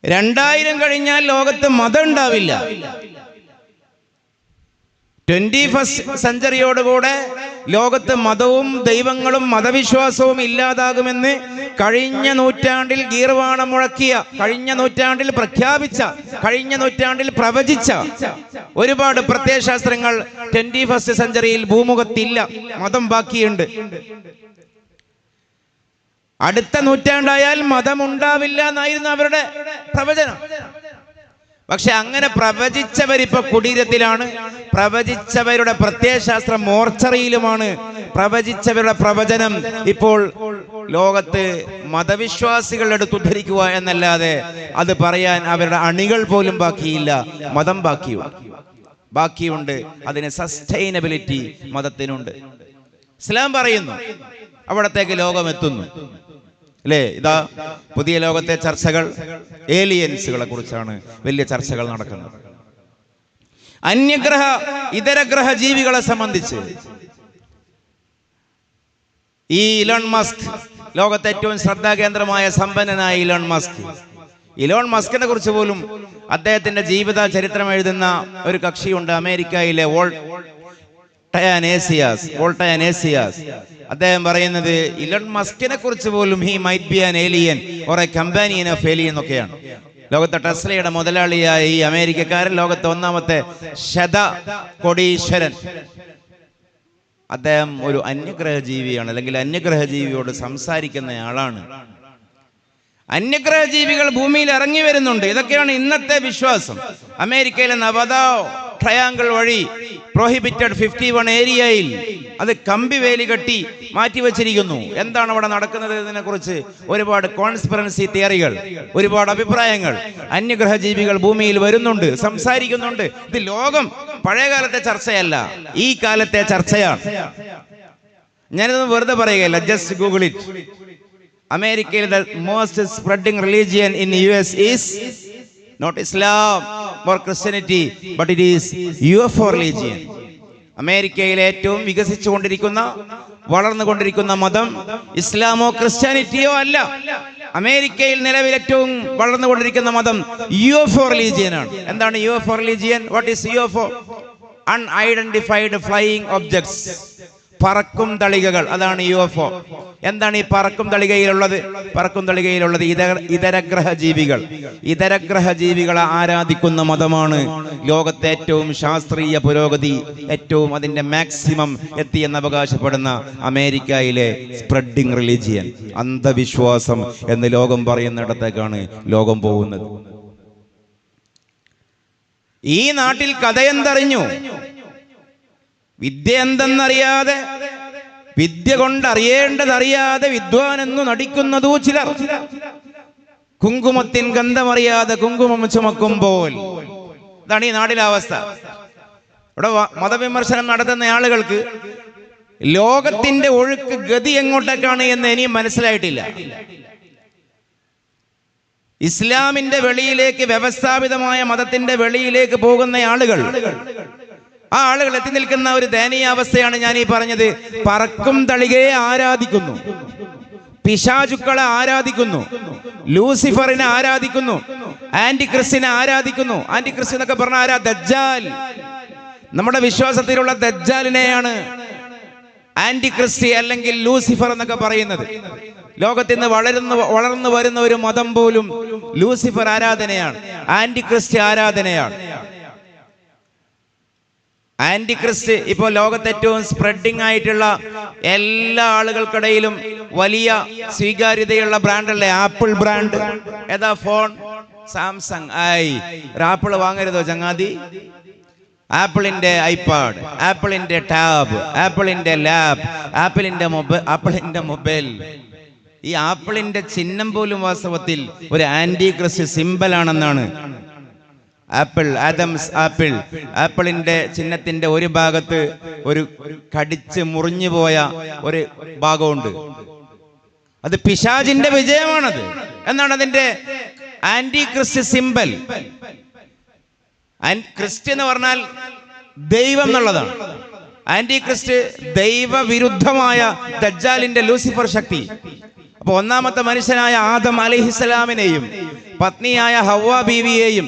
2000 കഴിഞ്ഞാൽ ലോകത്ത് മതം ഉണ്ടാവില്ല. 21st സെഞ്ചുറിയോടുകൂടെ ലോകത്ത് മതവും ദൈവങ്ങളും മതവിശ്വാസവും ഇല്ലാതാകുമെന്ന് കഴിഞ്ഞ നൂറ്റാണ്ടിൽ ഗീർവാണം മുഴക്കിയ, കഴിഞ്ഞ നൂറ്റാണ്ടിൽ പ്രഖ്യാപിച്ച, കഴിഞ്ഞ നൂറ്റാണ്ടിൽ പ്രവചിച്ച ഒരുപാട് പ്രത്യയശാസ്ത്രങ്ങൾ 21st സെഞ്ചുറിയിൽ ഭൂമുഖത്തില്ല. മതം ബാക്കിയുണ്ട്. അടുത്ത നൂറ്റാണ്ടായാൽ മതം ഉണ്ടാവില്ല എന്നായിരുന്നു അവരുടെ പ്രവചനം. പക്ഷെ അങ്ങനെ പ്രവചിച്ചവരിപ്പോ കുടീരത്തിലാണ്, പ്രവചിച്ചവരുടെ പ്രത്യയശാസ്ത്രം മോർച്ചറിയിലുമാണ്. പ്രവചിച്ചവരുടെ പ്രവചനം ഇപ്പോൾ ലോകത്ത് മതവിശ്വാസികളുടെ അടുത്ത് ഉദ്ധരിക്കുക എന്നല്ലാതെ അത് പറയാൻ അവരുടെ അണികൾ പോലും ബാക്കിയില്ല. മതം ബാക്കിയുണ്ട്. അതിന് സസ്റ്റൈനബിലിറ്റി മതത്തിനുണ്ട്. ഇസ്ലാം പറയുന്നു അവിടത്തേക്ക് ലോകം എത്തുന്നു അല്ലേ? ഇതാ പുതിയ ലോകത്തെ ചർച്ചകൾ ഏലിയൻസുകളെ കുറിച്ചാണ് വലിയ ചർച്ചകൾ നടക്കുന്നത്. അന്യഗ്രഹ ഇതരഗ്രഹ ജീവികളെ സംബന്ധിച്ച് ഈ ഇലോൺ മസ്ക്, ലോകത്തെ ഏറ്റവും ശ്രദ്ധാകേന്ദ്രമായ സമ്പന്നനായ ഇലോൺ മസ്കിനെ കുറിച്ച് പോലും അദ്ദേഹത്തിന്റെ ജീവിത ചരിത്രം എഴുതുന്ന ഒരു കക്ഷിയുണ്ട് അമേരിക്കയിലെ വോൾട്ടയാനേസിയാസ്. അദ്ദേഹം പറയുന്നത് ഇലോൺ മസ്കിനെ കുറിച്ച് പോലും he might be an alien or A companion of alien എന്നൊക്കെയാണ്. ലോകത്തെ ടെസ്ലയുടെ മുതലാളിയായ ഈ അമേരിക്കക്കാരൻ, ലോകത്തെ ഒന്നാമത്തെ കോടീശ്വരൻ, അദ്ദേഹം ഒരു അന്യഗ്രഹ ജീവിയാണ്, അല്ലെങ്കിൽ അന്യഗ്രഹ ജീവിയോട് സംസാരിക്കുന്ന ആളാണ്. അന്യഗ്രഹ ജീവികൾ ഭൂമിയിൽ ഇറങ്ങി വരുന്നുണ്ട്. ഇതൊക്കെയാണ് ഇന്നത്തെ വിശ്വാസം. അമേരിക്കയിലെ നവദ ട്രയാങ്കിൾ വഴി പ്രോഹിബിറ്റഡ് 51 ഏരിയയിൽ അത് കമ്പി വേലി കെട്ടി മാറ്റിവെച്ചിരിക്കുന്നു. എന്താണ് അവിടെ നടക്കുന്നത് എന്നതിനെ കുറിച്ച് ഒരുപാട് കോൺസ്പിറൻസി തിയറികൾ, ഒരുപാട് അഭിപ്രായങ്ങൾ. അന്യഗ്രഹ ജീവികൾ ഭൂമിയിൽ വരുന്നുണ്ട്, സംസാരിക്കുന്നുണ്ട്. ഇത് ലോകം പഴയകാലത്തെ ചർച്ചയല്ല, ഈ കാലത്തെ ചർച്ചയാണ്. ഞാനിതൊന്നും വെറുതെ പറയുകയല്ല, ജസ്റ്റ് ഗൂഗിൾ ഇറ്റ്. അമേരിക്കയിൽ the most spreading religion in US is not Islam or Christianity, but it is UFO religion. അമേരിക്കയിലെ ഏറ്റവും വികസിച്ചുകൊണ്ടിരിക്കുന്ന, വളർന്നുകൊണ്ടിരിക്കുന്ന മതം ഇസ്ലാമോ ക്രിസ്ത്യാനിറ്റിയോ അല്ല. അമേരിക്കയിൽ നിലവിൽ ഏറ്റവും വളർന്നുകൊണ്ടിരിക്കുന്ന മതം UFO റിലീജിയൻ ആണ്. എന്താണ് UFO religion? What is UFO? Unidentified flying objects, പറക്കും തളികകൾ. അതാണ് UFO. എന്താണ് ഈ പറക്കും തളികയിലുള്ളത്? പറക്കും തളികയിലുള്ളത് ഇതരഗ്രഹ ജീവികളെ ആരാധിക്കുന്ന മതമാണ് ലോകത്തെ ഏറ്റവും ശാസ്ത്രീയ പുരോഗതി, ഏറ്റവും അതിന്റെ മാക്സിമം എത്തിയെന്ന് അവകാശപ്പെടുന്ന അമേരിക്കയിലെ സ്പ്രെഡിംഗ് റിലീജിയൻ, അന്ധവിശ്വാസം എന്ന് ലോകം പറയുന്നിടത്തേക്കാണ് ലോകം പോകുന്നത്. ഈ നാട്ടിൽ കഥയെന്തറിഞ്ഞു, വിദ്യ എന്തെന്നറിയാതെ, വിദ്യ കൊണ്ടറിയേണ്ടതറിയാതെ വിദ്വാനെന്നു നടിക്കുന്നതു ചിലർ. കുങ്കുമത്തിൻ ഗന്ധമറിയാതെ കുങ്കുമം ചുമക്കുമ്പോൾ. ഇതാണ് ഈ നാട്ടിലെ അവസ്ഥ. ഇവിടെ മതവിമർശനം നടത്തുന്ന ആളുകൾക്ക് ലോകത്തിന്റെ ഒഴുക്ക് ഗതി എങ്ങോട്ടേക്കാണ് എന്ന് ഇനിയും മനസ്സിലായിട്ടില്ല. ഇസ്ലാമിന്റെ വെളിയിലേക്ക്, വ്യവസ്ഥാപിതമായ മതത്തിന്റെ വെളിയിലേക്ക് പോകുന്ന ആളുകൾ, ആ ആളുകൾ എത്തി നിൽക്കുന്ന ഒരു ദയനീയാവസ്ഥയാണ് ഞാൻ ഈ പറഞ്ഞത്. പറക്കും തളികയെ ആരാധിക്കുന്നു, പിശാചുക്കളെ ആരാധിക്കുന്നു, ലൂസിഫറിനെ ആരാധിക്കുന്നു, ആന്റിക്രിസ്റ്റിനെ ആരാധിക്കുന്നു. ആന്റിക്രിസ്റ്റ് എന്നൊക്കെ പറഞ്ഞ ആരാ? ദജ്ജാൽ. നമ്മുടെ വിശ്വാസത്തിലുള്ള ദജ്ജാലിനെയാണ് ആന്റിക്രിസ്റ്റി അല്ലെങ്കിൽ ലൂസിഫർ എന്നൊക്കെ പറയുന്നത്. ലോകത്തിൽ നിന്ന് വളർന്നു വരുന്ന ഒരു മതം പോലും ലൂസിഫർ ആരാധനയാണ്, ആന്റിക്രിസ്റ്റി ആരാധനയാണ്. ആന്റിക്രിസ്റ്റ് ഇപ്പോൾ ലോകത്തെ ഏറ്റവും സ്പ്രെഡിംഗ് ആയിട്ടുള്ള, എല്ലാ ആളുകൾക്കിടയിലും വലിയ സ്വീകാര്യതയുള്ള ബ്രാൻഡല്ലേ ആപ്പിൾ ബ്രാൻഡ്. ഏതാ ഫോൺ? സാംസങ്. ഒരു ആപ്പിൾ വാങ്ങരുതോ ചങ്ങാതി? ആപ്പിളിന്റെ ഐപാഡ്, ആപ്പിളിന്റെ ടാബ്, ആപ്പിളിന്റെ ലാബ്, ആപ്പിളിന്റെ മൊബൈൽ. ഈ ആപ്പിളിന്റെ ചിഹ്നം പോലും വാസ്തവത്തിൽ ഒരു ആന്റിക്രിസ്റ്റ് സിംബലാണെന്നാണ്. ആപ്പിളിന്റെ ചിഹ്നത്തിന്റെ ഒരു ഭാഗത്ത് ഒരു കടിച്ച് മുറിഞ്ഞു പോയ ഒരു ഭാഗമുണ്ട്. അത് പിശാചിന്റെ വിജയമാണത്. എന്നാണ് അതിന്റെ ആന്റിക്രിസ്റ്റ് സിംബൽ. ക്രിസ്റ്റ് എന്ന് പറഞ്ഞാൽ ദൈവം എന്നുള്ളതാണ്. ആന്റിക്രിസ്റ്റ് ദൈവവിരുദ്ധമായ ദജ്ജാലിന്റെ ലൂസിഫർ ശക്തി. അപ്പൊ ഒന്നാമത്തെ മനുഷ്യനായ ആദം അലൈഹിസ്സലാമിനെയും പത്നിയായ ഹവ്വ ബീവിയെയും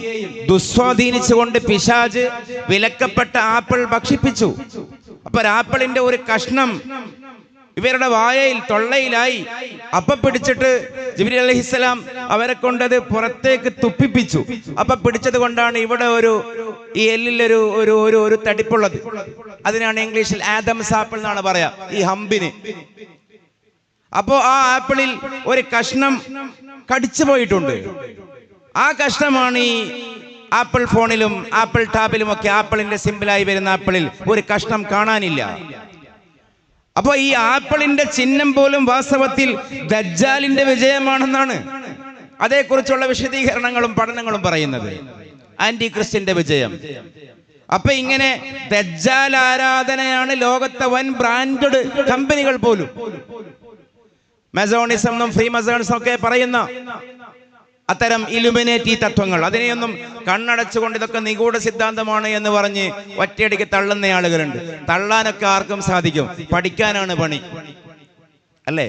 ദുസ്വാധീനിച്ചുകൊണ്ട് പിശാച് വിലക്കപ്പെട്ട ആപ്പിൾ ഭക്ഷിപ്പിച്ചു. അപ്പൊ ആപ്പിളിന്റെ ഒരു കഷ്ണം ഇവരുടെ വായയിൽ തൊള്ളയിലായി. അപ്പൊ പിടിച്ചിട്ട് ജിബ്രീൽ അലൈഹിസ്സലാം അവരെ കൊണ്ടത് പുറത്തേക്ക് തുപ്പിപ്പിച്ചു. അപ്പൊ പിടിച്ചത് കൊണ്ടാണ് ഇവിടെ ഈ എല്ലിലൊരു ഒരു ഒരു ഒരു തടിപ്പുള്ളത്. അതിനാണ് ഇംഗ്ലീഷിൽ ആദംസ് ആപ്പിൾ എന്നാണ് പറയാ, ഈ ഹമ്പിന്. അപ്പോ ആ ആപ്പിളിൽ ഒരു കഷ്ണം കടിച്ചു പോയിട്ടുണ്ട്. ആ കഷ്ണമാണ് ഈ ആപ്പിൾ ഫോണിലും ആപ്പിൾ ടാബിലും ഒക്കെ ആപ്പിളിന്റെ സിമ്പിളായി വരുന്ന ആപ്പിളിൽ ഒരു കഷ്ണം കാണാനില്ല. അപ്പൊ ഈ ആപ്പിളിന്റെ ചിഹ്നം പോലും വാസ്തവത്തിൽ ദജ്ജാലിന്റെ വിജയമാണെന്നാണ് അതേക്കുറിച്ചുള്ള വിശദീകരണങ്ങളും പഠനങ്ങളും പറയുന്നത്. ആന്റി ക്രിസ്റ്റിന്റെ വിജയം. അപ്പൊ ഇങ്ങനെ ദജ്ജാൽ ആരാധനയാണ് ലോകത്തെ വൻ ബ്രാൻഡഡ് കമ്പനികൾ പോലും, മെസോണിസം എന്നും ഫ്രീ മെസോണിസം ഒക്കെ പറയുന്ന അത്തരം ഇലുമിനേറ്റി തത്വങ്ങൾ, അതിനെയൊന്നും കണ്ണടച്ചുകൊണ്ട് ഇതൊക്കെ നിഗൂഢ സിദ്ധാന്തമാണ് എന്ന് പറഞ്ഞ് ഒറ്റയടിക്ക് തള്ളുന്ന ആളുകളുണ്ട്. തള്ളാനൊക്കെ ആർക്കും സാധിക്കും, പഠിക്കാനാണ് പണി, അല്ലേ?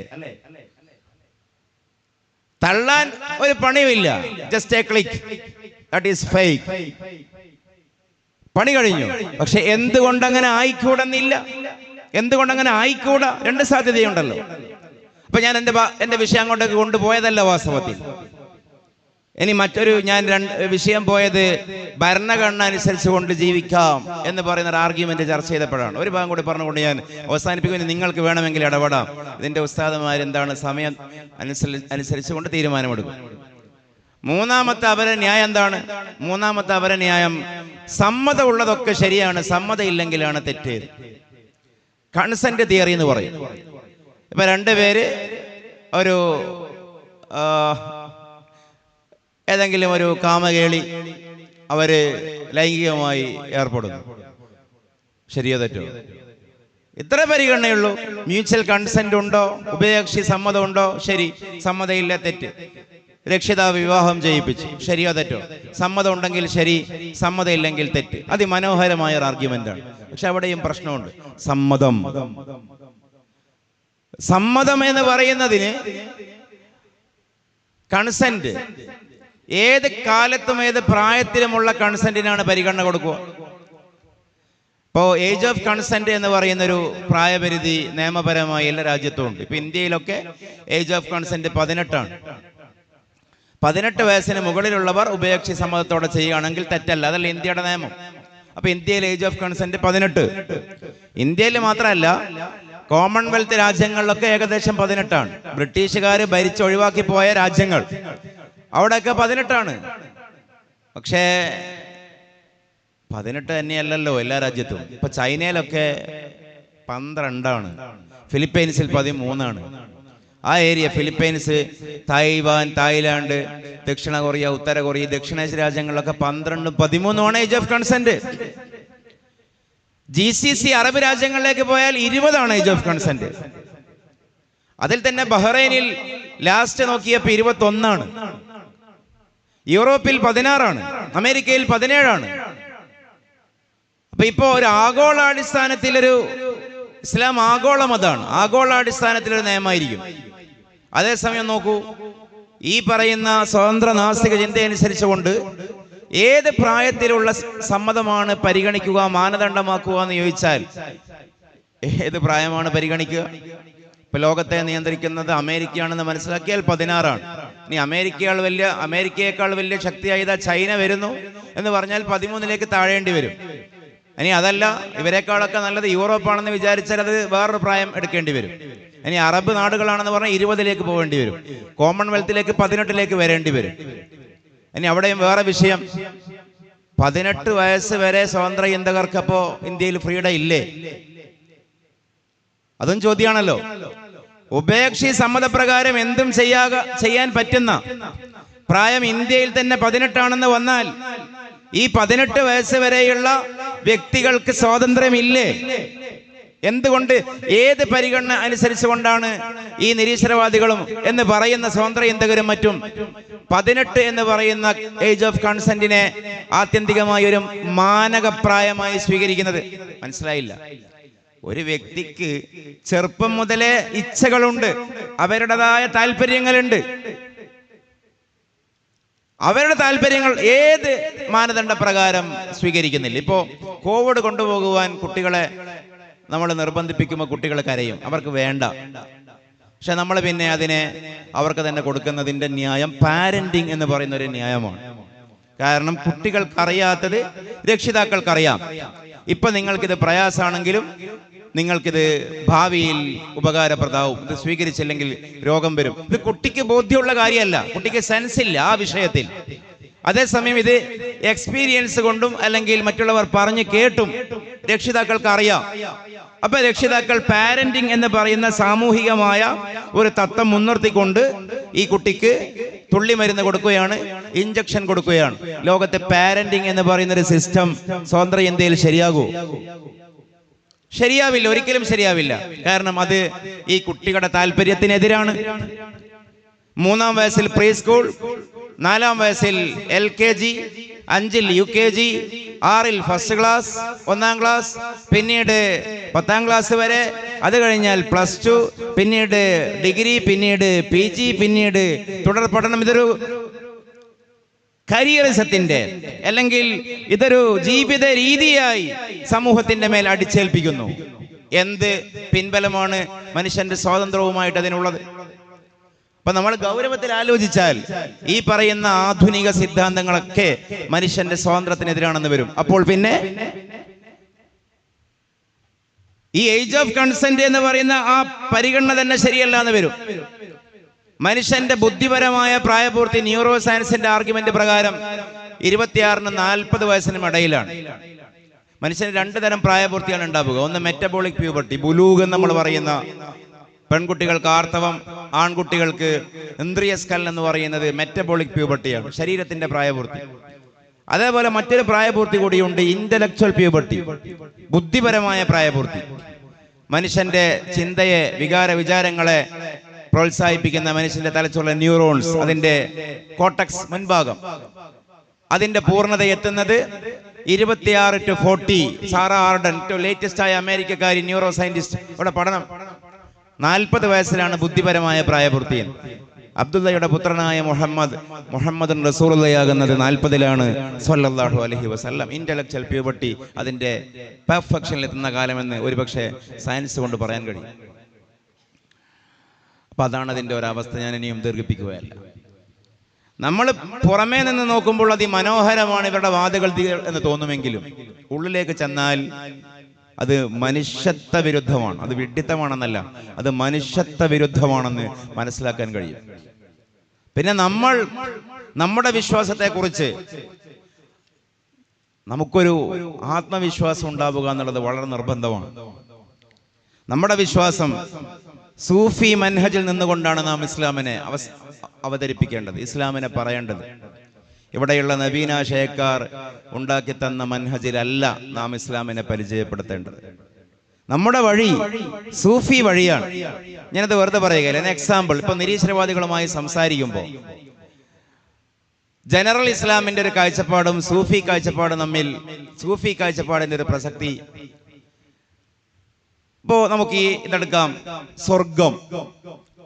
തള്ളാൻ ഒരു പണിയുമില്ല, just a click, that is fake. പണി കഴിഞ്ഞു. പക്ഷെ എന്തുകൊണ്ടങ്ങനെ ആയിക്കൂടെന്നില്ല. എന്തുകൊണ്ടങ്ങനെ ആയിക്കൂടാ? രണ്ട് സാധ്യതയുണ്ടല്ലോ. അപ്പൊ ഞാൻ എന്റെ വിഷയം അങ്ങോട്ടേക്ക് കൊണ്ടുപോയതല്ല വാസ്തവത്തിൽ. ഇനി മറ്റൊരു വിഷയം പോയത് ഭരണഘടന അനുസരിച്ച് കൊണ്ട് ജീവിക്കാം എന്ന് പറയുന്ന ഒരു ആർഗ്യുമെന്റ് ചർച്ച ചെയ്തപ്പോഴാണ്. ഒരു ഭാഗം കൂടി പറഞ്ഞുകൊണ്ട് ഞാൻ അവസാനിപ്പിക്കുന്നു. നിങ്ങൾക്ക് വേണമെങ്കിൽ ഇടപെടാം. ഇതിന്റെ ഉസ്താദുമാരെന്താണ് സമയം അനുസരിച്ച് കൊണ്ട് തീരുമാനമെടുക്കും. മൂന്നാമത്തെ അവരെ ന്യായം എന്താണ്? മൂന്നാമത്തെ അവരെ ന്യായം, സമ്മതം ഉള്ളതൊക്കെ ശരിയാണ്, സമ്മതം ഇല്ലെങ്കിലാണ് തെറ്റ്. കൺസെന്റ് തിയറി എന്ന് പറയും. ഇപ്പൊ രണ്ടുപേര് ഏതെങ്കിലും ഒരു കാമകേളി അവര് ലൈംഗികമായി ഏർപ്പെടുന്നു. ശരിയോ തെറ്റോ? ഇത്ര പരിഗണനയുള്ളൂ. മ്യൂച്വൽ കൺസെന്റ് ഉണ്ടോ, ഉഭയകക്ഷി സമ്മതം ഉണ്ടോ? ശരി. സമ്മതമില്ല, തെറ്റ്. രക്ഷിതാവ് വിവാഹം ചെയ്യിപ്പിച്ചു. ശരിയോ തെറ്റോ? സമ്മതം ഉണ്ടെങ്കിൽ ശരി, സമ്മതം ഇല്ലെങ്കിൽ തെറ്റ്. അതിമനോഹരമായ ഒരു ആർഗ്യുമെന്റാണ്. പക്ഷെ അവിടെയും പ്രശ്നമുണ്ട്. സമ്മതം എന്ന് പറയുന്നതിന് കൺസെന്റ് ഏത് കാലത്തും ഏത് പ്രായത്തിലുമുള്ള കൺസെന്റിനാണ് പരിഗണന കൊടുക്കുക. ഇപ്പോൾ ഏജ് ഓഫ് കൺസെന്റ് എന്ന് പറയുന്നൊരു പ്രായപരിധി നിയമപരമായി എല്ലാ രാജ്യത്തും ഉണ്ട്. ഇപ്പൊ ഇന്ത്യയിലൊക്കെ ഏജ് ഓഫ് കൺസെന്റ് 18ആണ്. 18 വയസ്സിന് മുകളിലുള്ളവർ ഉഭയകക്ഷി സമ്മതത്തോടെ ചെയ്യുകയാണെങ്കിൽ തെറ്റല്ല. അതല്ല ഇന്ത്യയുടെ നിയമം. അപ്പൊ ഇന്ത്യയിൽ ഏജ് ഓഫ് കൺസെന്റ് 18. ഇന്ത്യയിൽ മാത്രമല്ല, കോമൺവെൽത്ത് രാജ്യങ്ങളിലൊക്കെ ഏകദേശം 18ആണ്. ബ്രിട്ടീഷുകാർ ഭരിച്ചൊഴിവാക്കി പോയ രാജ്യങ്ങൾ അവിടെയൊക്കെ 18ആണ്. പക്ഷേ 18 തന്നെയല്ലല്ലോ എല്ലാ രാജ്യത്തും. ഇപ്പൊ ചൈനയിലൊക്കെ 12ആണ്, ഫിലിപ്പൈൻസിൽ 13ആണ്. ആ ഏരിയ ഫിലിപ്പൈൻസ്, തായ്വാൻ, തായ്ലാന്റ്, ദക്ഷിണ കൊറിയ, ഉത്തര കൊറിയ, ദക്ഷിണേഷ്യ രാജ്യങ്ങളിലൊക്കെ 12, 13 age of consent. GCC Arab രാജ്യങ്ങളിലേക്ക് പോയാൽ 20ആണ് ഏജ് ഓഫ് കൺസെന്റ്. അതിൽ തന്നെ ബഹ്റൈനിൽ ലാസ്റ്റ് നോക്കിയപ്പോൾ 21ആണ്. യൂറോപ്പിൽ 16ആണ്. അമേരിക്കയിൽ 17ആണ്. അപ്പൊ ഇപ്പോ ഒരു ആഗോളാടിസ്ഥാനത്തിലൊരു ഇസ്ലാം ആഗോള മതമാണ്. ആഗോളാടിസ്ഥാനത്തിലൊരു നിയമമായിരിക്കും. അതേസമയം നോക്കൂ, ഈ പറയുന്ന സ്വതന്ത്ര നാസ്തിക ചിന്തയനുസരിച്ചുകൊണ്ട് ഏത് പ്രായത്തിലുള്ള സമ്മതമാണ് പരിഗണിക്കുക, മാനദണ്ഡമാക്കുക എന്ന് ചോദിച്ചാൽ ഏത് പ്രായമാണ് പരിഗണിക്കുക? ഇപ്പൊ ലോകത്തെ നിയന്ത്രിക്കുന്നത് അമേരിക്കയാണെന്ന് മനസ്സിലാക്കിയാൽ 16ആണ്. ഇനി അമേരിക്കയേക്കാൾ വലിയ ശക്തിയായ ചൈന വരുന്നു എന്ന് പറഞ്ഞാൽ 13ലേക്ക് താഴേണ്ടി വരും. ഇനി അതല്ല, ഇവരെക്കാളൊക്കെ നല്ലത് യൂറോപ്പാണെന്ന് വിചാരിച്ചാൽ അത് വേറൊരു പ്രായം എടുക്കേണ്ടി വരും. ഇനി അറബ് നാടുകളാണെന്ന് പറഞ്ഞാൽ 20ലേക്ക് പോകേണ്ടി വരും. കോമൺവെൽത്തിലേക്ക് 18ലേക്ക് വരേണ്ടി വരും. ഇനി അവിടെയും വേറെ വിഷയം, 18 വയസ്സ് വരെ സ്വതന്ത്ര ചിന്തകർക്കപ്പോ ഇന്ത്യയിൽ ഫ്രീഡം ഇല്ലേ? അതും ചോദ്യമാണല്ലോ. ഉഭയകക്ഷി സമ്മതപ്രകാരം എന്തും ചെയ്യാൻ പറ്റുന്ന പ്രായം ഇന്ത്യയിൽ തന്നെ 18ആണെന്ന് വന്നാൽ ഈ 18 വയസ്സ് വരെയുള്ള വ്യക്തികൾക്ക് സ്വാതന്ത്ര്യമില്ലേ? എന്തുകൊണ്ട്? ഏത് പരിഗണന അനുസരിച്ചുകൊണ്ടാണ് ഈ നിരീശ്വരവാദികളും എന്ന് പറയുന്ന സ്വതന്ത്ര ചിന്തകരും മറ്റും 18 എന്ന് പറയുന്ന ഏജ് ഓഫ് കൺസെന്റിനെ ആത്യന്തികമായ ഒരു മാനകപ്രായമായി സ്വീകരിക്കുന്നത്? മനസ്സിലായില്ല. ഒരു വ്യക്തിക്ക് ചെറുപ്പം മുതലേ ഇച്ഛകളുണ്ട്, അവരുടേതായ താല്പര്യങ്ങളുണ്ട്. അവരുടെ താല്പര്യങ്ങൾ ഏത് മാനദണ്ഡ പ്രകാരം സ്വീകരിക്കുന്നില്ല. ഇപ്പോ കോവിഡ് കൊണ്ടുപോകുവാൻ കുട്ടികളെ നമ്മൾ നിർബന്ധിപ്പിക്കുമ്പോൾ കുട്ടികൾ കരയും, അവർക്ക് വേണ്ട. പക്ഷെ നമ്മൾ പിന്നെ അതിനെ അവർക്ക് തന്നെ കൊടുക്കുന്നതിന്റെ ന്യായം പാരന്റിങ് എന്ന് പറയുന്ന ഒരു ന്യായമാണ്. കാരണം കുട്ടികൾക്കറിയാത്തത് രക്ഷിതാക്കൾക്കറിയാം. ഇപ്പൊ നിങ്ങൾക്കിത് പ്രയാസമാണെങ്കിലും നിങ്ങൾക്കിത് ഭാവിയിൽ ഉപകാരപ്രദമാവും. ഇത് സ്വീകരിച്ചില്ലെങ്കിൽ രോഗം വരും. ഇത് കുട്ടിക്ക് ബോധ്യമുള്ള കാര്യമല്ല, കുട്ടിക്ക് സെൻസ് ഇല്ല ആ വിഷയത്തിൽ. അതേസമയം ഇത് എക്സ്പീരിയൻസ് കൊണ്ടും അല്ലെങ്കിൽ മറ്റുള്ളവർ പറഞ്ഞു കേട്ടും രക്ഷിതാക്കൾക്ക് അറിയാം. അപ്പൊ രക്ഷിതാക്കൾ പാരന്റിങ് എന്ന് പറയുന്ന സാമൂഹികമായ ഒരു തത്വം മുൻനിർത്തിക്കൊണ്ട് ഈ കുട്ടിക്ക് തുള്ളി മരുന്ന് കൊടുക്കുകയാണ്, ഇഞ്ചക്ഷൻ കൊടുക്കുകയാണ്. ലോകത്തെ പാരന്റിങ് എന്ന് പറയുന്ന ഒരു സിസ്റ്റം സ്വതന്ത്ര ഇന്ത്യയിൽ ശരിയാകൂ? ശരിയാവില്ല, ഒരിക്കലും ശരിയാവില്ല. കാരണം അത് ഈ കുട്ടികളുടെ താല്പര്യത്തിനെതിരാണ്. 3-ാം വയസ്സിൽ പ്രീ സ്കൂൾ, 4-ാം വയസ്സിൽ LKG, 5-ൽ UKG, 6-ൽ ഫസ്റ്റ് ക്ലാസ്, 1-ാം ക്ലാസ്, പിന്നീട് 10-ാം ക്ലാസ് വരെ, അത് കഴിഞ്ഞാൽ +2, പിന്നീട് ഡിഗ്രി, പിന്നീട് PG, പിന്നീട് തുടർ പഠനം. ഇതൊരു കരിയറിസത്തിന്റെ അല്ലെങ്കിൽ ഇതൊരു ജീവിത രീതിയായി സമൂഹത്തിന്റെ മേൽ അടിച്ചേൽപ്പിക്കുന്നു. എന്ത് പിൻബലമാണ് മനുഷ്യന്റെ സ്വാതന്ത്ര്യവുമായിട്ട് അതിനുള്ളത്? അപ്പൊ നമ്മൾ ഗൗരവത്തിൽ ആലോചിച്ചാൽ ഈ പറയുന്ന ആധുനിക സിദ്ധാന്തങ്ങളൊക്കെ മനുഷ്യന്റെ സ്വാതന്ത്ര്യത്തിനെതിരാണെന്ന് വരും. അപ്പോൾ പിന്നെ ഈ ഏജ് ഓഫ് കൺസെന്റ് എന്ന് പറയുന്ന ആ പരിഗണന തന്നെ ശരിയല്ല എന്ന് വരും. മനുഷ്യന്റെ ബുദ്ധിപരമായ പ്രായപൂർത്തി ന്യൂറോ സയൻസിന്റെ ആർഗ്യുമെന്റ് പ്രകാരം 26-നും 40 വയസ്സിനും ഇടയിലാണ്. മനുഷ്യന് 2 തരം പ്രായപൂർത്തിയാണ് ഉണ്ടാവുക. ഒന്ന് മെറ്റബോളിക് പ്യൂബർട്ടി, ബുലൂഗ് എന്ന് നമ്മൾ പറയുന്ന, പെൺകുട്ടികൾക്ക് ആർത്തവം, ആൺകുട്ടികൾക്ക് ഇന്ദ്രിയസ്കൽ എന്ന് പറയുന്നത് മെറ്റബോളിക് പ്യൂബർട്ടിയാണ്, ശരീരത്തിന്റെ പ്രായപൂർത്തി. അതേപോലെ മറ്റൊരു പ്രായപൂർത്തി കൂടിയുണ്ട്, ഇന്റലക്ച്വൽ പ്യൂബർട്ടി, ബുദ്ധിപരമായ പ്രായപൂർത്തി. മനുഷ്യന്റെ ചിന്തയെ, വിചാരങ്ങളെ പ്രോത്സാഹിപ്പിക്കുന്ന മനുഷ്യന്റെ തലച്ചോറിലെ ന്യൂറോൺസ്, അതിന്റെ കോട്ടക്സ് മുൻഭാഗം, അതിന്റെ പൂർണ്ണത എത്തുന്നത് 26 to 40. സാറ ആർഡൻ, ലേറ്റസ്റ്റ് ആയ അമേരിക്കക്കാരി ന്യൂറോ സയന്റിസ്റ്റ്, ഇവിടെ പഠനം 40 വയസ്സിലാണ് ബുദ്ധിപരമായ പ്രായപൂർത്തി. അബ്ദുള്ളയുടെ പുത്രനായ മുഹമ്മദ് റസൂലുള്ളയാകുന്നത് 40-ലാണ് സ്വല്ലല്ലാഹു അലൈഹി വസല്ലം. ഇന്റലക്ച്വൽ പ്യൂബർട്ടി അതിന്റെ പെർഫെക്ഷനിൽ എത്തുന്ന കാലമെന്ന് ഒരുപക്ഷെ സയൻസ് കൊണ്ട് പറയാൻ കഴിയും. അപ്പൊ അതാണ് അതിന്റെ ഒരവസ്ഥ. ഞാൻ ഇനിയും ദീർഘിപ്പിക്കുകയല്ല. നമ്മൾ പുറമേ നിന്ന് നോക്കുമ്പോൾ അതിമനോഹരമാണ് ഇവരുടെ വാദകൾ എന്ന് തോന്നുമെങ്കിലും ഉള്ളിലേക്ക് ചെന്നാൽ അത് മനുഷ്യത്വ വിരുദ്ധമാണ്. അത് വിഡ്ഢിത്തമാണെന്നല്ല, അത് മനുഷ്യത്വ വിരുദ്ധമാണെന്ന് മനസ്സിലാക്കാൻ കഴിയും. പിന്നെ നമ്മുടെ വിശ്വാസത്തെക്കുറിച്ച് നമുക്കൊരു ആത്മവിശ്വാസം ഉണ്ടാവുക എന്നുള്ളത് വളരെ നിർബന്ധമാണ്. നമ്മുടെ വിശ്വാസം സൂഫി മൻഹജിൽ നിന്നുകൊണ്ടാണ് നാം ഇസ്ലാമിനെ അവതരിപ്പിക്കേണ്ടത്, ഇസ്ലാമിനെ പറയേണ്ടത്. ഇവിടെയുള്ള നബീനാശയക്കാർ ഉണ്ടാക്കി തന്ന മൻഹജിലല്ല നാം ഇസ്ലാമിനെ പരിചയപ്പെടുത്തേണ്ടത്. നമ്മുടെ വഴി സൂഫി വഴിയാണ്. ഞാനത് വെറുതെ പറയുകയില്ല. എക്സാമ്പിൾ, ഇപ്പൊ നിരീശ്വരവാദികളുമായി സംസാരിക്കുമ്പോൾ ജനറൽ ഇസ്ലാമിന്റെ ഒരു കാഴ്ചപ്പാടും സൂഫി കാഴ്ചപ്പാടും തമ്മിൽ, സൂഫി കാഴ്ചപ്പാടിന്റെ ഒരു പ്രസക്തി. ഇപ്പോ നമുക്ക് ഇതെടുക്കാം, സ്വർഗം,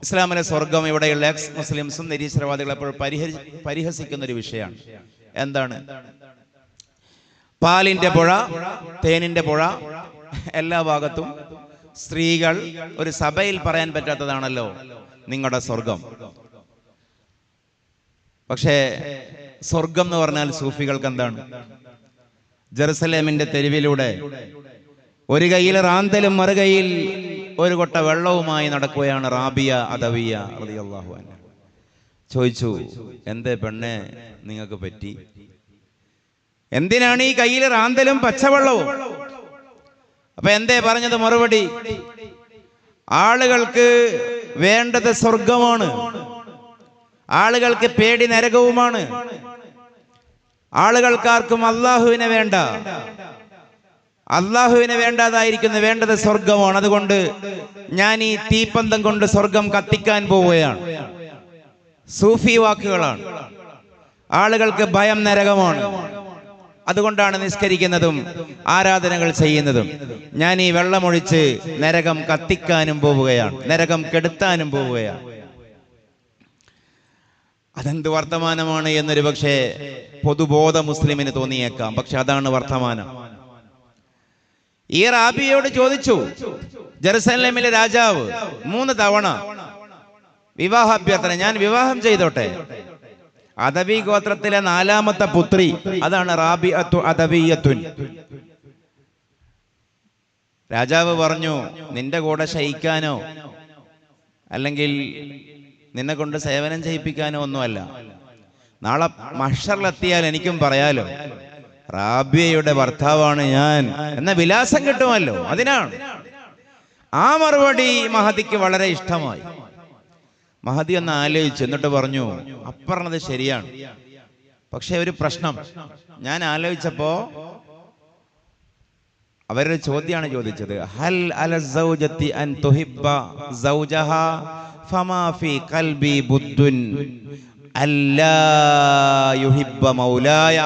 ഇസ്ലാമിലെ സ്വർഗം. ഇവിടെയുള്ള എക്സ് മുസ്ലിംസും നിരീശ്വരവാദികൾ എപ്പോഴും പരിഹസിക്കുന്ന ഒരു വിഷയമാണ്. എന്താണ്? പാലിന്റെ പുഴ, തേനിന്റെ പുഴ, എല്ലാ ഭാഗത്തും സ്ത്രീകൾ, ഒരു സഭയിൽ പറയാൻ പറ്റാത്തതാണല്ലോ നിങ്ങളുടെ സ്വർഗം. പക്ഷേ സ്വർഗം എന്ന് പറഞ്ഞാൽ സൂഫികൾക്ക് എന്താണ്? ജെറുസലേമിന്റെ തെരുവിലൂടെ ഒരു കയ്യിൽ റാന്തലും മറുകൈയിൽ ഒരു കൊട്ട വെള്ളവുമായി നടക്കുകയാണ് റാബിയ അദവിയ റളിയല്ലാഹു അൻഹ. ചോദിച്ചു, എന്തേ പെണ്ണെ നിങ്ങൾക്ക് പറ്റി? എന്തിനാണ് ഈ കയ്യിൽ റാന്തലും പച്ചവെള്ളവും? അപ്പൊ എന്തേ പറഞ്ഞത്? മറുപടി, ആളുകൾക്ക് വേണ്ടത് സ്വർഗമാണ്, ആളുകൾക്ക് പേടി നരകവുമാണ്, ആളുകൾക്കാർക്കും അള്ളാഹുവിനെ വേണ്ട, അള്ളാഹുവിനെ വേണ്ടാതായിരിക്കുന്നു, വേണ്ടത് സ്വർഗമാണ്. അതുകൊണ്ട് ഞാൻ ഈ തീപ്പന്തം കൊണ്ട് സ്വർഗം കത്തിക്കാൻ പോവുകയാണ്. സൂഫി വാക്കുകളാണ്. ആളുകൾക്ക് ഭയം നരകമാണ്. അതുകൊണ്ടാണ് നിസ്കരിക്കുന്നതും ആരാധനകൾ ചെയ്യുന്നതും. ഞാൻ ഈ വെള്ളമൊഴിച്ച് നരകം കത്തിക്കാനും പോവുകയാണ്, നരകം കെടുത്താനും പോവുകയാണ്. അതെന്ത് വർത്തമാനമാണ് എന്നൊരു പക്ഷേ പൊതുബോധ മുസ്ലിമിന് തോന്നിയേക്കാം. പക്ഷെ അതാണ് വർത്തമാനം. ഈ റാബിയോട് ചോദിച്ചു, ജെറുസലേമിലെ രാജാവ് 3 തവണ വിവാഹാഭ്യർത്ഥന, ഞാൻ വിവാഹം ചെയ്തോട്ടെ. അദവി ഗോത്രത്തിലെ 4ാമത്തെ പുത്രി, അതാണ് റാബിഅത്തു അദവിയ്യത്തുൻ. രാജാവ് പറഞ്ഞു, നിന്റെ കൂടെ ശയിക്കാനോ അല്ലെങ്കിൽ നിന്നെ കൊണ്ട് സേവനം ചെയ്യിപ്പിക്കാനോ ഒന്നുമല്ല. നാളെ മഹ്ശറിലെത്തിയാൽ എനിക്കും പറയാലോ റാബിയയുടെ ഭർത്താവാണ് ഞാൻ എന്ന വിലാസം കിട്ടുമല്ലോ, അതിനാണ്. ആ മറുപടി മഹദിക്ക് വളരെ ഇഷ്ടമായി. മഹദി ഒന്ന് ആലോചിച്ചു, എന്നിട്ട് പറഞ്ഞു, അപ്പറഞ്ഞത് ശരിയാണ്, പക്ഷെ ഒരു പ്രശ്നം. ഞാൻ ആലോചിച്ചപ്പോ അവരൊരു ചോദ്യമാണ് ചോദിച്ചത്. ഹൽ അല സൗജത്തി അൻ തുഹിബ്ബ സൗജഹാ ഫമാ ഫീ ഖൽബി ബുദ്ദുൻ അല്ലാ യുഹിബ്ബ മൗലായ.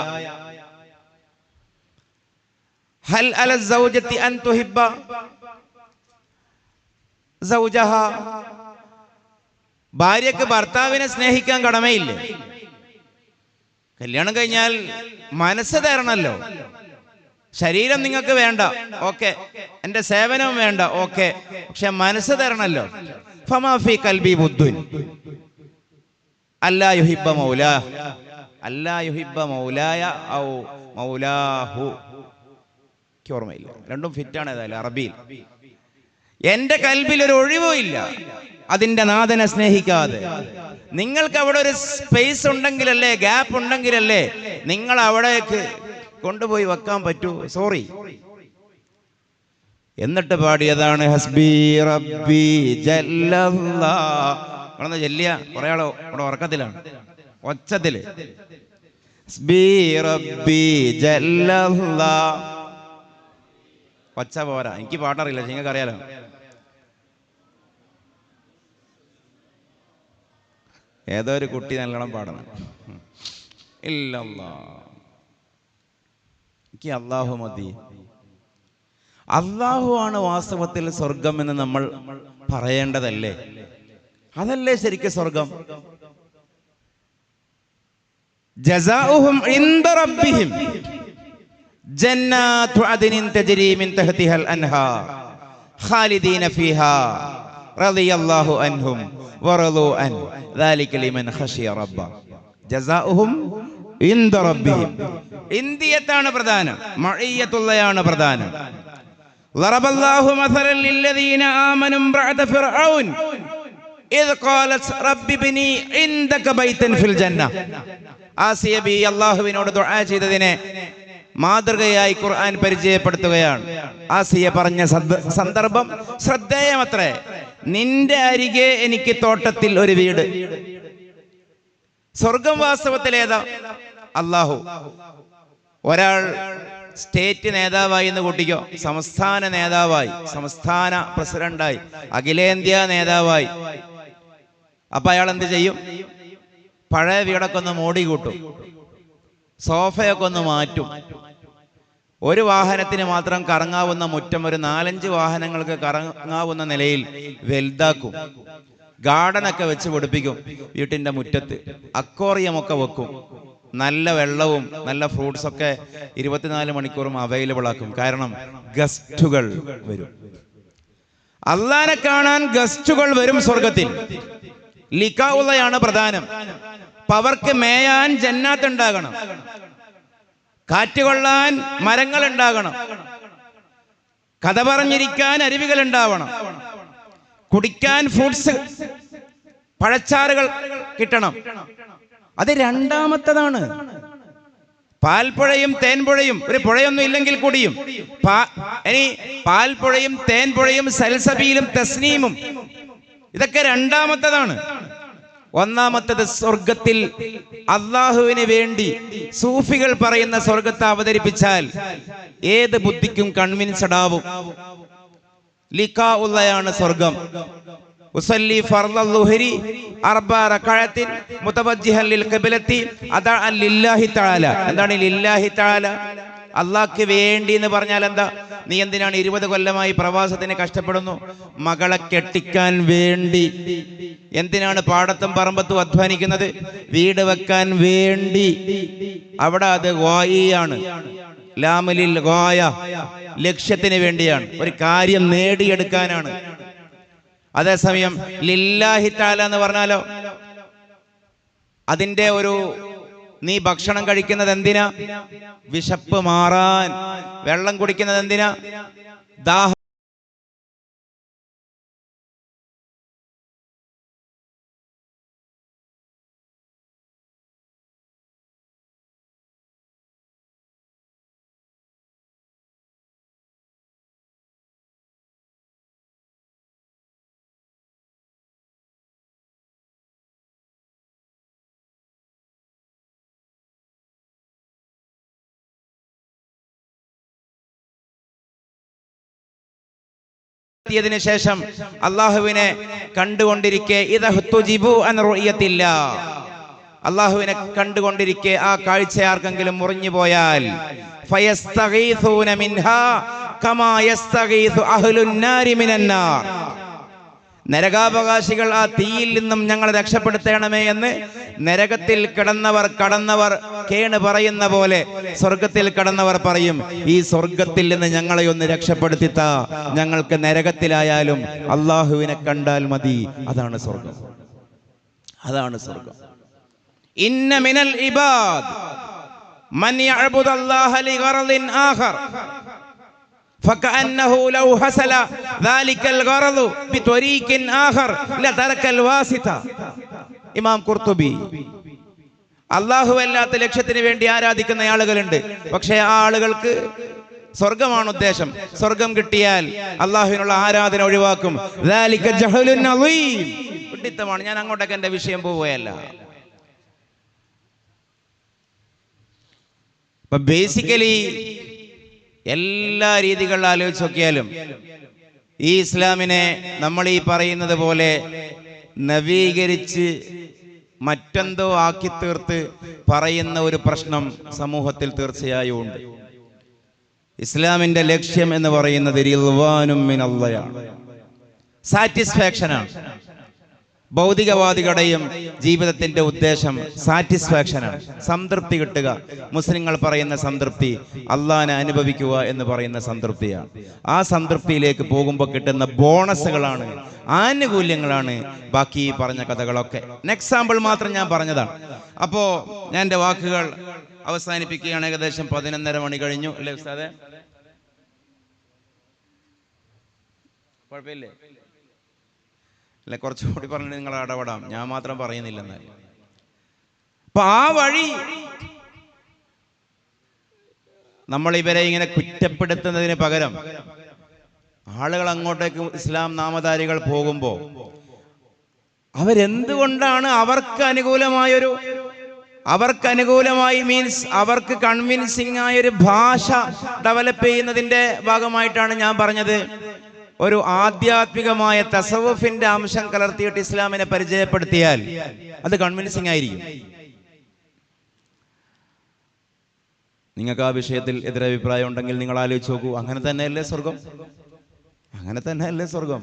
ഹൽ അല സൗജത്തി അൻ തുഹിബ്ബ സൗജഹാ, ഭാര്യക്ക് ഭർത്താവിനെ സ്നേഹിക്കാൻ കടമയില്ലേ? കല്യാണം കഴിഞ്ഞാൽ മനസ്സ് തരണല്ലോ. ശരീരം നിങ്ങൾക്ക് വേണ്ട, ഓക്കെ, എന്റെ സേവനവും വേണ്ട, ഓക്കെ, പക്ഷെ മനസ്സ് തരണല്ലോ. ഫമാ ഫീ ഖൽബി ബുദ്ദുൻ അല്ലാ യുഹിബ്ബ മൗലാ, അല്ലാ യുഹിബ്ബ മൗലായ ഔ മൗലാഹു, ഓർമ്മയില്ല, രണ്ടും ഫിറ്റാണ് ഏതായാലും അറബിയിൽ. എന്റെ കൽബിൽ ഒരു ഒഴിവും ഇല്ല അതിന്റെ നാഥനെ സ്നേഹിക്കാതെ. നിങ്ങൾക്ക് അവിടെ ഒരു സ്പേസ് ഉണ്ടെങ്കിലല്ലേ, ഗ്യാപ്പ് ഉണ്ടെങ്കിലല്ലേ നിങ്ങൾ അവിടേക്ക് കൊണ്ടുപോയി വെക്കാൻ പറ്റൂ. സോറി. എന്നിട്ട് പാടിയതാണ് ഹസ്ബി റബ്ബി ജല്ലല്ലാഹ്. ചെല്ലിയ കുറെ ആളോ ഇവിടെ ഉറക്കത്തിലാണ്, ഒച്ചത്തില്. ഹസ്ബി റബ്ബി ജല്ലല്ലാഹ്. ഒച്ച പോരാ, എനിക്ക് പാട്ടറിയില്ല, നിങ്ങൾക്ക് അറിയാലോ. ഏതോ ഒരു കുട്ടി നല്ലോണം പാടണം. ഇല്ലല്ലാ, എനിക്ക് അല്ലാഹു മതി. അല്ലാഹു ആണ് വാസ്തവത്തിൽ സ്വർഗം എന്ന് നമ്മൾ പറയേണ്ടതല്ലേ? അതല്ലേ ശരിക്കും സ്വർഗം? ജസാഉഹും ഇൻദ റബ്ബിഹിം ജന്നാത്തു അദ്നിൻ തജ്രി മിൻ തഹ്തിഹൽ അൻഹാർ ഖാലിദീന ഫീഹാ റളിയല്ലാഹു അൻഹും വറളു അൻ ദാലിക ലിമൻ ഖശിയ റബ്ബ. ജസാഉഹും ഇൻദ റബ്ബിഹിം. ഇന്ദിയത്താണ് പ്രധാനം, മഅയ്യത്തുള്ളയാണ് പ്രധാനം. ളറബല്ലാഹു മസലൻ ലില്ലദീന ആമനു ഇംറഅത ഫിർഔൻ ഇദ് ഖാലത് റബ്ബിബ്നി ഇൻദക ബൈതൻ ഫിൽ ജന്ന. ആസിയ ബി അല്ലാഹുവിനോട് ദുആ ചെയ്തതിനെ മാതൃകയായി ഖുർആൻ പരിചയപ്പെടുത്തുകയാണ്. ആസിയ പറഞ്ഞ സന്ദർഭം ശ്രദ്ധേയമത്രേ. നിന്റെ അരികെ എനിക്ക് തോട്ടത്തിൽ ഒരു വീട്. സ്വർഗം വാസ്തവത്തിൽ ഏതാ? അല്ലാഹു. ഒരാൾ സ്റ്റേറ്റ് നേതാവായി എന്ന് കൂട്ടിക്കോ, സംസ്ഥാന നേതാവായി, സംസ്ഥാന പ്രസിഡന്റായി, അഖിലേന്ത്യാ നേതാവായി. അപ്പൊ അയാൾ എന്ത് ചെയ്യും? പഴയ വീടൊക്കെ ഒന്ന് മോടി കൂട്ടും, സോഫയൊക്കെ ഒന്ന് മാറ്റും. ഒരു വാഹനത്തിന് മാത്രം കറങ്ങാവുന്ന മുറ്റം ഒരു 4-5 വാഹനങ്ങൾക്ക് കറങ്ങാവുന്ന നിലയിൽ വലുതാക്കും. ഗാർഡനൊക്കെ വെച്ച് പിടിപ്പിക്കും വീട്ടിന്റെ മുറ്റത്ത്. അക്വേറിയമൊക്കെ വെക്കും. നല്ല വെള്ളവും നല്ല ഫ്രൂട്ട്സ് ഒക്കെ 24 മണിക്കൂറും അവൈലബിൾ ആക്കും. കാരണം ഗസ്റ്റുകൾ വരും. അള്ളാനെ കാണാൻ ഗസ്റ്റുകൾ വരും സ്വർഗത്തിൽ. ലിഖാഉള്ളയാണ് പ്രധാനം. അവർക്ക് മേയാൻ ജന്നാത്ത് ഉണ്ടാകണം, കാറ്റുകൊള്ളാൻ മരങ്ങൾ ഉണ്ടാകണം, കഥ പറഞ്ഞിരിക്കാൻ അരുവികൾ ഉണ്ടാവണം, കുടിക്കാൻ ഫ്രൂട്ട്സ് പഴച്ചാറുകൾ കിട്ടണം. അത് രണ്ടാമത്തതാണ്. പാൽപ്പുഴയും തേൻപുഴയും, ഒരു പുഴയൊന്നും ഇല്ലെങ്കിൽ കൂടിയും ഇനി പാൽപ്പുഴയും തേൻപുഴയും സൽസബീലും തസ്നീമും, ഇതൊക്കെ രണ്ടാമത്തതാണ്. ഒന്നാമത്തത് സ്വർഗത്തിൽ അള്ളാഹുവിന് വേണ്ടി സൂഫികൾ പറയുന്ന സ്വർഗത്തെ അവതരിപ്പിച്ചാൽ ഏത് ബുദ്ധിക്കും കൺവിൻസ്ഡ് ആവും. ലിഖാഉള്ളയാണ് സ്വർഗം. ഉസല്ലി ഫർളൽ ളുഹരി അർബഅ റകഅത്തിൻ മുതവജ്ജിഹൻ ലിൽ ഖിബ്ലത്തി അദഅൻ ലില്ലാഹി തആല. എന്താണ് ലില്ലാഹി തആല? അള്ളാഹ്ക്ക് വേണ്ടി എന്ന് പറഞ്ഞാൽ എന്താ? നീ എന്തിനാണ് 20 കൊല്ലമായി പ്രവാസത്തിന് കഷ്ടപ്പെടുന്നു? മകളെ കെട്ടിക്കാൻ വേണ്ടി. എന്തിനാണ് പാടത്തും പറമ്പത്തും അധ്വാനിക്കുന്നത്? വീട് വെക്കാൻ വേണ്ടി. അവിടെ അത് ഗായിയാണ്, ലാമലിൽ ഗായ, ലക്ഷ്യത്തിന് വേണ്ടിയാണ്, ഒരു കാര്യം നേടിയെടുക്കാനാണ്. അതേസമയം ലില്ലാഹി തആല എന്ന് പറഞ്ഞാലോ, അതിന്റെ ഒരു നീ ഭക്ഷണം കഴിക്കുന്നത് എന്തിനാ? വിശപ്പ് മാറാൻ. വെള്ളം കുടിക്കുന്നത് എന്തിനാ? ദാഹം. ത്തിയതിനു ശേഷം അള്ളാഹുവിനെ കണ്ടുകൊണ്ടിരിക്കെ അള്ളാഹുവിനെ കണ്ടുകൊണ്ടിരിക്കെ ആ കാഴ്ച ആർക്കെങ്കിലും മുറിഞ്ഞു പോയാൽ ഫയസ്തഗീഥൂന മിൻഹാ കമാ യസ്തഗീഥു അഹ്ലുൻ നാരി മിനൻ നാർ. നരകാവകാശികൾ ആ തീയിൽ നിന്നും ഞങ്ങളെ രക്ഷപ്പെടുത്തണമേ എന്ന് നരകത്തിൽ കടന്നവർ കേണ് പറയുന്ന പോലെ സ്വർഗത്തിൽ കടന്നവർ പറയും, ഈ സ്വർഗത്തിൽ നിന്ന് ഞങ്ങളെ ഒന്ന് രക്ഷപ്പെടുത്തിത്താ, ഞങ്ങൾക്ക് നരകത്തിലായാലും അള്ളാഹുവിനെ കണ്ടാൽ മതി. അതാണ് സ്വർഗം, അതാണ് സ്വർഗം. ഇന്ന മിനൽ ഇബാദ് മൻ യഅ്ബുദുല്ലാഹ ലിഗറദിൻ ആഖർ فكأنه لو حصل ذلك الغرض بطريق آخر لترك الواسطة. ഇമാം ഖുർത്തുബി. അല്ലാഹു അല്ലാത്ത ലക്ഷ്യത്തിന് വേണ്ടി ആരാധിക്കുന്ന ആളുകളുണ്ട്. പക്ഷേ ആ ആളുകൾക്ക് സ്വർഗമാണ് ഉദ്ദേശം. സ്വർഗം കിട്ടിയാൽ അല്ലാഹുവിനുള്ള ആരാധന ഒഴിവാക്കും. ذلك جهل عظيم. വിഡിത്തമാണ്. ഞാൻ അങ്ങോട്ടേക്ക് എൻ്റെ വിഷയം പോവുകയല്ല. അപ്പൊ ബേസിക്കലി എല്ലാ രീതികളിൽ ആലോചിച്ച് നോക്കിയാലും ഈ ഇസ്ലാമിനെ നമ്മൾ ഈ പറയുന്നത് പോലെ നവീകരിച്ച് മറ്റെന്തോ ആക്കി തീർത്ത് പറയുന്ന ഒരു പ്രശ്നം സമൂഹത്തിൽ തീർച്ചയായും ഉണ്ട്. ഇസ്ലാമിന്റെ ലക്ഷ്യം എന്ന് പറയുന്നത് റിദ്വാനും മിനല്ലാഹ്, സാറ്റിസ്ഫാക്ഷനാണ്. ഭൗതികവാദികളുടെയും ജീവിതത്തിന്റെ ഉദ്ദേശം സാറ്റിസ്ഫാക്ഷനാണ്, സംതൃപ്തി കിട്ടുക. മുസ്ലിങ്ങൾ പറയുന്ന സംതൃപ്തി അള്ളാഹനെ അനുഭവിക്കുക എന്ന് പറയുന്ന സംതൃപ്തിയാണ്. ആ സംതൃപ്തിയിലേക്ക് പോകുമ്പോൾ കിട്ടുന്ന ബോണസുകളാണ്, ആനുകൂല്യങ്ങളാണ് ബാക്കി പറഞ്ഞ കഥകളൊക്കെ. എക്സാമ്പിൾ മാത്രം ഞാൻ പറഞ്ഞതാണ്. അപ്പോ ഞാൻ എൻ്റെ വാക്കുകൾ അവസാനിപ്പിക്കുകയാണ്. ഏകദേശം 11:30 മണി കഴിഞ്ഞു അല്ലേ ഉസ്താദേ? കുഴപ്പമില്ലേ? അല്ലെ, കുറച്ചുകൂടി പറഞ്ഞിട്ട് നിങ്ങൾ ഇടപെടാം, ഞാൻ മാത്രം പറയുന്നില്ലെന്നാൽ. അപ്പൊ ആ വഴി നമ്മൾ ഇവരെ ഇങ്ങനെ കുറ്റപ്പെടുത്തുന്നതിന് പകരം ആളുകൾ അങ്ങോട്ടേക്ക് ഇസ്ലാം നാമധാരികൾ പോകുമ്പോൾ അവരെന്തുകൊണ്ടാണ് അവർക്ക് അനുകൂലമായി മീൻസ് അവർക്ക് കൺവിൻസിംഗ് ആയൊരു ഭാഷ ഡെവലപ്പ് ചെയ്യുന്നതിന്റെ ഭാഗമായിട്ടാണ് ഞാൻ പറഞ്ഞത്. ഒരു ആധ്യാത്മികമായ തസവുഫിന്റെ അംശം കലർത്തിയിട്ട് ഇസ്ലാമിനെ പരിചയപ്പെടുത്തിയാൽ അത് കൺവിൻസിംഗ് ആയിരിക്കും. നിങ്ങൾക്ക് ആ വിഷയത്തിൽ എതിരഭിപ്രായം ഉണ്ടെങ്കിൽ നിങ്ങൾ ആലോചിച്ച് നോക്കൂ. അങ്ങനെ തന്നെയല്ലേ സ്വർഗം?